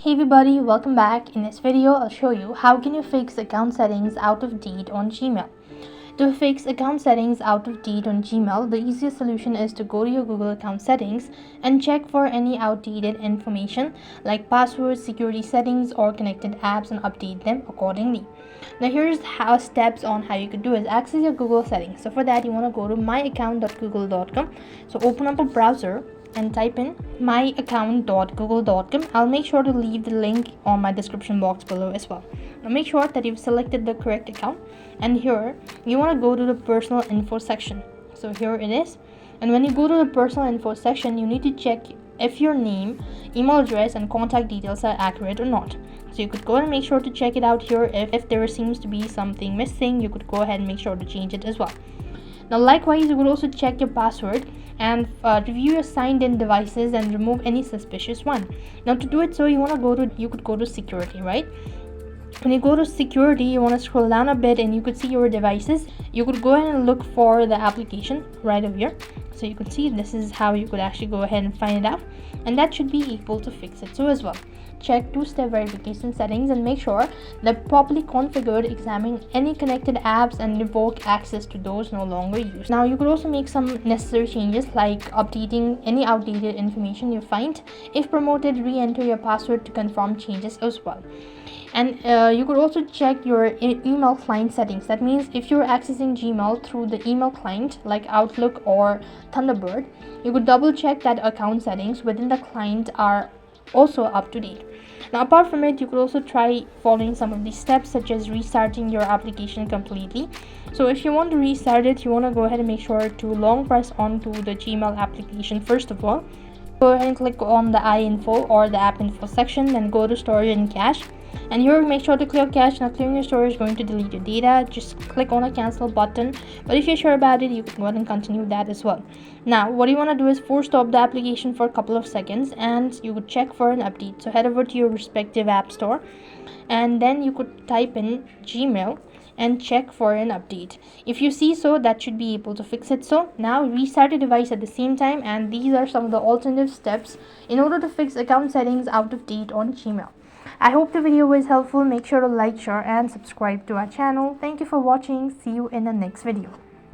Hey everybody, welcome back. In this video, I'll show you how can you fix account settings out of date on Gmail. To fix account settings out of date on Gmail, the easiest solution is to go to your Google account settings and check for any outdated information like passwords, security settings, or connected apps and update them accordingly. Now here's how steps on how you could do is access your Google settings. So for that, you want to go to myaccount.google.com. So open up a browser and type in myaccount.google.com. I'll make sure to leave the link on my description box below as well. Now make sure that you've selected the correct account, and here you want to go to the personal info section. So here it is, and when you go to the personal info section, you need to check if your name, email address, and contact details are accurate or not. So you could go and make sure to check it out here. If there seems to be something missing, you could go ahead and make sure to change it as well. Now likewise, you could also check your password and review your signed in devices and remove any suspicious one. Now to do it, so you could go to security, right? When you go to security, you want to scroll down a bit and you could see your devices. You could go ahead and look for the application right over here. So you could see this is how you could actually go ahead and find it out, and that should be able to fix it. So as well, check two-step verification settings and make sure they're properly configured. Examine any connected apps and revoke access to those no longer used. Now you could also make some necessary changes like updating any outdated information you find. If promoted, re-enter your password to confirm changes as well. And you could also check your email client settings. That means if you're accessing Gmail through the email client like Outlook or Thunderbird, you could double check that account settings within the client are also up to date. Now apart from it, you could also try following some of these steps, such as restarting your application completely. So if you want to restart it, you want to go ahead and make sure to long press onto the Gmail application. First of all, go ahead and click on the iInfo or the app info section, then go to storage and cache, and here make sure to clear cache. Now clearing your storage is going to delete your data. Just click on a cancel button, but if you're sure about it, you can go ahead and continue that as well. Now what you want to do is force stop the application for a couple of seconds, and you could check for an update. So head over to your respective app store, and then you could type in Gmail and check for an update. If you see so, that should be able to fix it. So now restart your device at the same time, and these are some of the alternative steps in order to fix account settings out of date on Gmail. I hope the video was helpful. Make sure to like, share, and subscribe to our channel. Thank you for watching. See you in the next video.